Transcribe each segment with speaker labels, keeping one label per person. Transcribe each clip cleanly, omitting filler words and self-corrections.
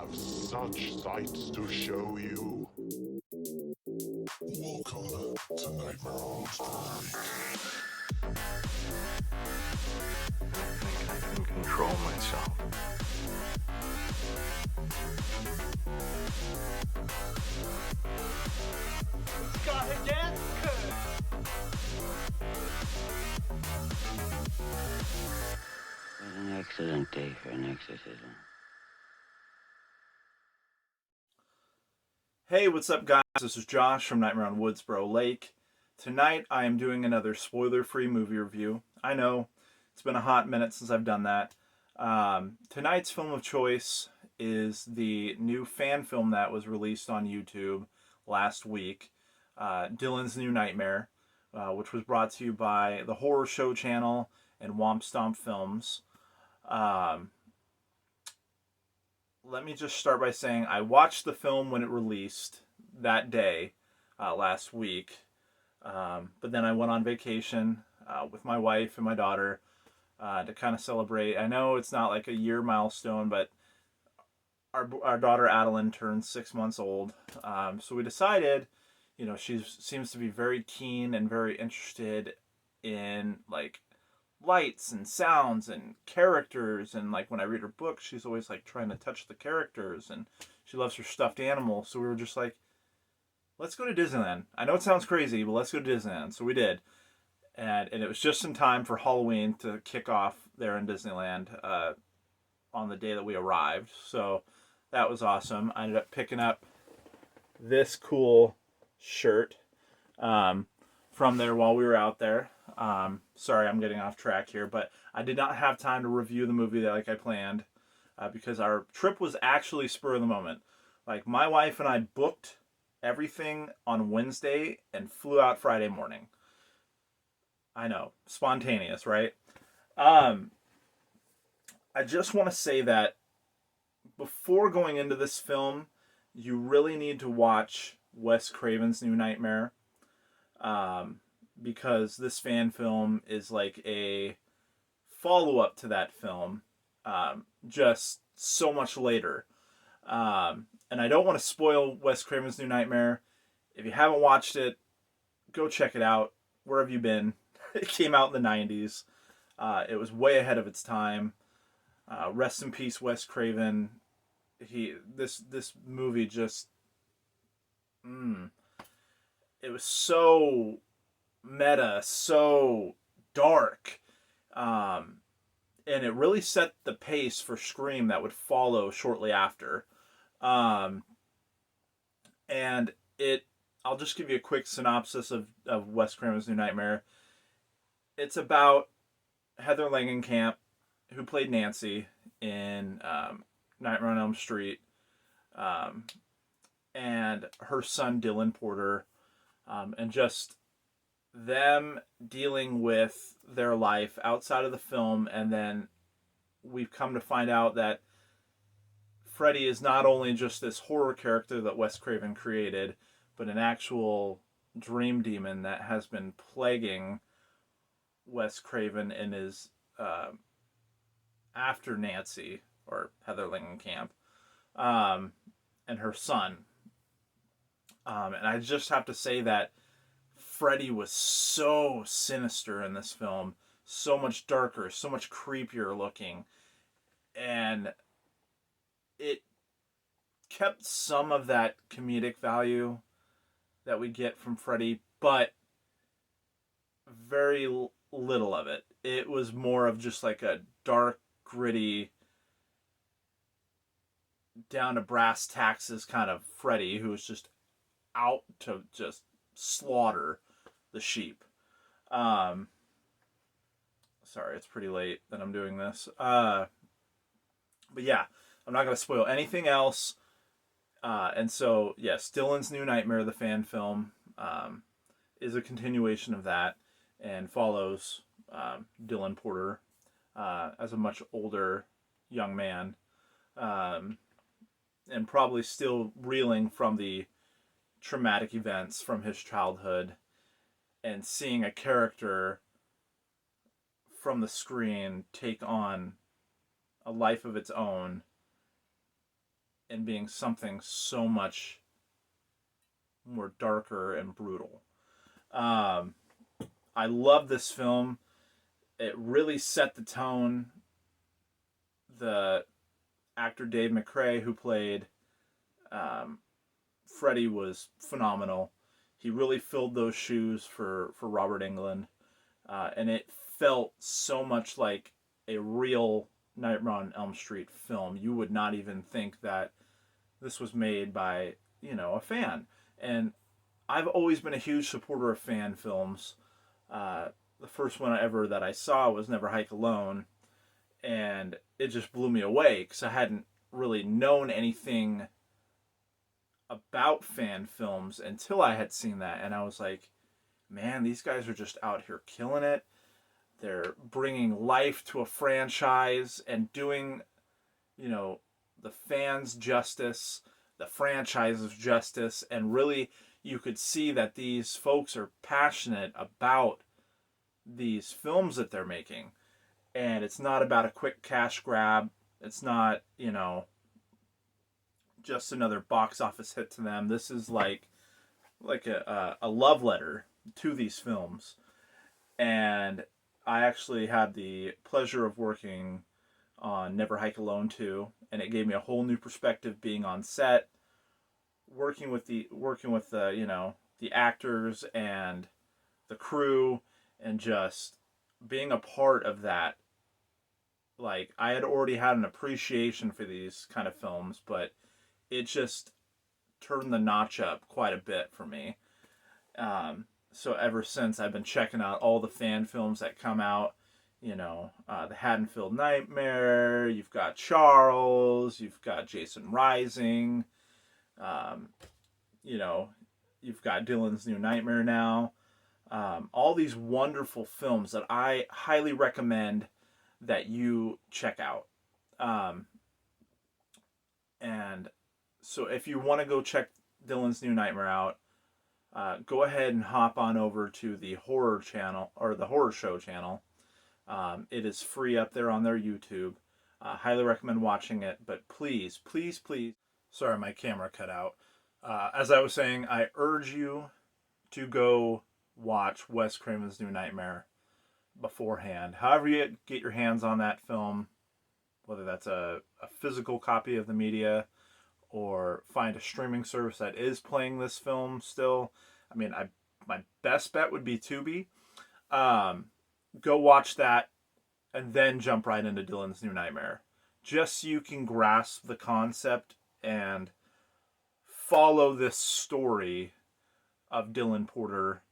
Speaker 1: have such sights to show you. Welcome to Nightmare On Woodsboro Lake.
Speaker 2: I think I can control myself.
Speaker 3: It's got her death curse.
Speaker 4: What an excellent day for an exorcism.
Speaker 3: Hey, what's up, guys? This is Josh from Nightmare on Woodsboro Lake. Tonight, I am doing another spoiler-free movie review. I know, it's been a hot minute since I've done that. Tonight's film of choice is the new fan film that was released on YouTube last week, Dylan's New Nightmare, which was brought to you by the Horror Show channel and Womp Stomp Films. Let me just start by saying I watched the film when it released that day, last week, but then I went on vacation with my wife and my daughter to kind of celebrate. I know it's not like a year milestone, but our daughter Adeline turned 6 months old, so we decided, you know, she seems to be very keen and very interested in like lights and sounds and characters, and like when I read her book, she's always like trying to touch the characters, and she loves her stuffed animals. So we were just like, let's go to Disneyland. I know it sounds crazy, but let's go to Disneyland. So we did, and it was just in time for Halloween to kick off there in Disneyland on the day that we arrived. So that was awesome. I ended up picking up this cool shirt from there while we were out there. Sorry, I'm getting off track here, but I did not have time to review the movie like I planned, because our trip was actually spur of the moment. Like, my wife and I booked everything on Wednesday and flew out Friday morning. I know, spontaneous, right? I just want to say that before going into this film, you really need to watch Wes Craven's New Nightmare. Because this fan film is like a follow-up to that film, just so much later. And I don't want to spoil Wes Craven's New Nightmare. If you haven't watched it, go check it out. Where have you been? It came out in the 90s. It was way ahead of its time. Rest in peace, Wes Craven. This movie just... it was so meta, so dark, and it really set the pace for Scream that would follow shortly after. And I'll just give you a quick synopsis of Wes Craven's New Nightmare. It's about Heather Langenkamp, who played Nancy in Nightmare on Elm Street, and her son Dylan Porter, and just them dealing with their life outside of the film. And then we've come to find out that Freddy is not only just this horror character that Wes Craven created, but an actual dream demon that has been plaguing Wes Craven in his after Nancy, or Heather Langenkamp, and her son. And I just have to say that Freddy was so sinister in this film, so much darker, so much creepier looking, and it kept some of that comedic value that we get from Freddy, but very little of it. It was more of just like a dark, gritty, down to brass taxes kind of Freddy, who was just out to just slaughter the sheep. Sorry, it's pretty late that I'm doing this. But yeah, I'm not going to spoil anything else. And so, yes, Dylan's New Nightmare, the fan film, is a continuation of that and follows Dylan Porter as a much older young man, and probably still reeling from the traumatic events from his childhood, and seeing a character from the screen take on a life of its own and being something so much more darker and brutal. Um, I love this film. It really set the tone. The actor Dave McRae, who played Freddy, was phenomenal. He really filled those shoes for Robert Englund. And it felt so much like a real Nightmare on Elm Street film. You would not even think that this was made by, a fan. And I've always been a huge supporter of fan films. The first one ever that I saw was Never Hike Alone, and it just blew me away because I hadn't really known anything about fan films until I had seen that, and I was like, man, these guys are just out here killing it. They're bringing life to a franchise and doing, the fans justice, the franchise's justice, and really you could see that these folks are passionate about these films that they're making. And it's not about a quick cash grab. It's not, just another box office hit to them. This is like a love letter to these films. And I actually had the pleasure of working on Never Hike Alone 2, and it gave me a whole new perspective being on set, working with the the actors and the crew, and just being a part of that. Like, I had already had an appreciation for these kind of films, but it just turned the notch up quite a bit for me. So ever since, I've been checking out all the fan films that come out. The Haddonfield Nightmare, you've got Charles, you've got Jason Rising, you've got Dylan's New Nightmare now. All these wonderful films that I highly recommend that you check out. And so if you want to go check Dylan's New Nightmare out, go ahead and hop on over to the horror channel, or the horror show channel. It is free up there on their YouTube. Highly recommend watching it, but please, please, please. Sorry, my camera cut out. As I was saying, I urge you to go watch Wes Craven's New Nightmare beforehand. However you get your hands on that film, whether that's a physical copy of the media or find a streaming service that is playing this film still. I mean, my best bet would be Tubi. Go watch that and then jump right into Dylan's New Nightmare. Just so you can grasp the concept and follow this story of Dylan Porter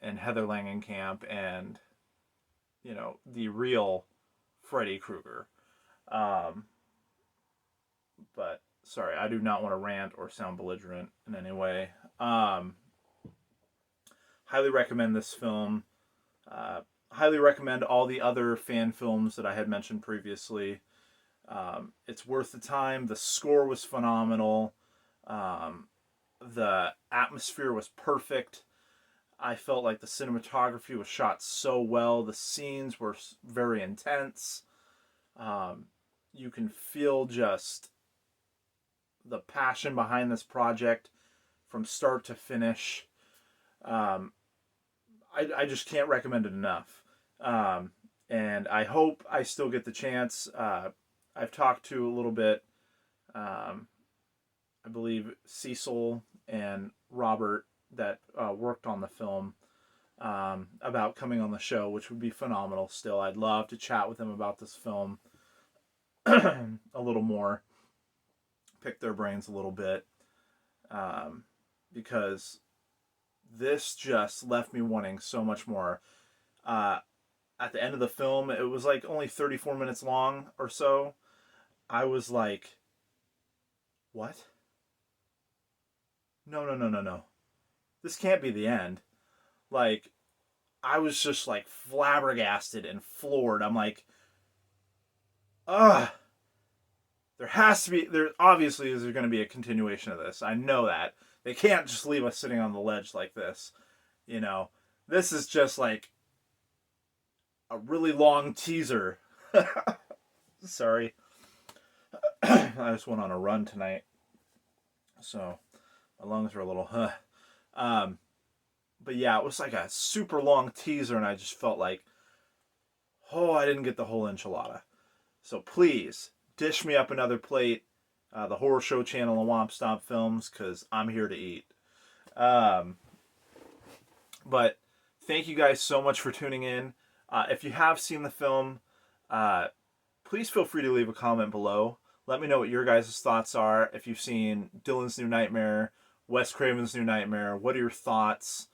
Speaker 3: and Heather Langenkamp and, the real Freddy Krueger. But, sorry, I do not want to rant or sound belligerent in any way. Highly recommend this film. Highly recommend all the other fan films that I had mentioned previously. It's worth the time. The score was phenomenal. The atmosphere was perfect. I felt like the cinematography was shot so well. The scenes were very intense. You can feel just the passion behind this project from start to finish. I just can't recommend it enough. And I hope I still get the chance. I've talked to a little bit, I believe Cecil and Robert that worked on the film, about coming on the show, which would be phenomenal still. I'd love to chat with them about this film a little more, pick their brains a little bit, because this just left me wanting so much more. At the end of the film, it was like only 34 minutes long or so. I was like, what? No. This can't be the end. Like, I was just like flabbergasted and floored. I'm like, there obviously is going to be a continuation of this. I know that. They can't just leave us sitting on the ledge like this. This is just like a really long teaser. Sorry. I just went on a run tonight, so my lungs are a little but yeah, it was like a super long teaser, and I just felt like, oh, I didn't get the whole enchilada. So please dish me up another plate. The Horror Show channel and Womp Stomp Films, because I'm here to eat. But thank you guys so much for tuning in. If you have seen the film, please feel free to leave a comment below. Let me know what your guys' thoughts are. If you've seen Dylan's New Nightmare, Wes Craven's New Nightmare, what are your thoughts?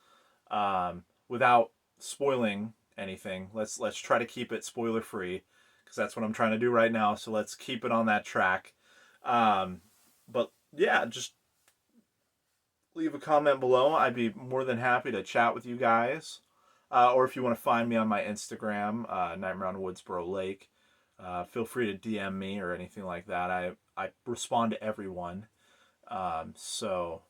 Speaker 3: Without spoiling anything, let's try to keep it spoiler free, because that's what I'm trying to do right now. So let's keep it on that track. But yeah, just leave a comment below. I'd be more than happy to chat with you guys. Or if you want to find me on my Instagram, Nightmare on Woodsboro Lake, feel free to DM me or anything like that. I respond to everyone. So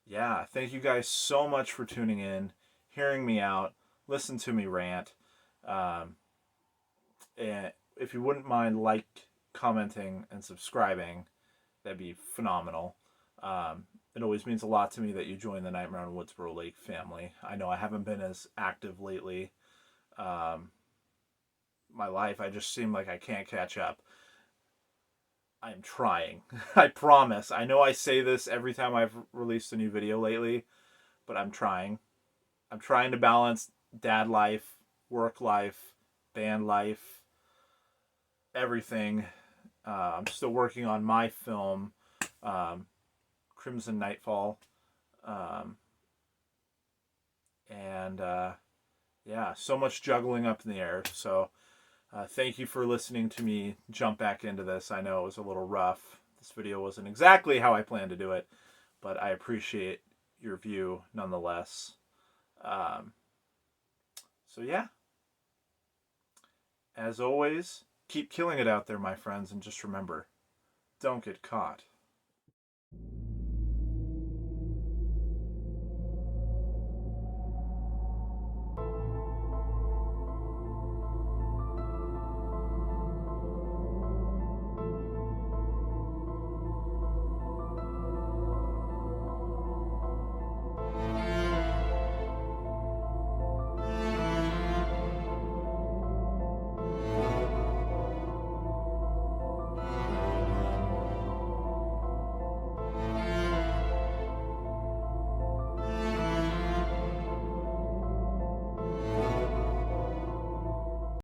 Speaker 3: yeah, thank you guys so much for tuning in, hearing me out, listen to me rant. And if you wouldn't mind commenting, and subscribing, that'd be phenomenal. It always means a lot to me that you join the Nightmare on Woodsboro Lake family. I know I haven't been as active lately. My life, I just seem like I can't catch up. I'm trying. I promise. I know I say this every time I've released a new video lately, but I'm trying. I'm trying to balance dad life, work life, band life, everything. I'm still working on my film, Crimson Nightfall. Yeah, so much juggling up in the air. So thank you for listening to me jump back into this. I know it was a little rough. This video wasn't exactly how I planned to do it, but I appreciate your view nonetheless. So yeah, as always, keep killing it out there, my friends, and just remember, don't get caught.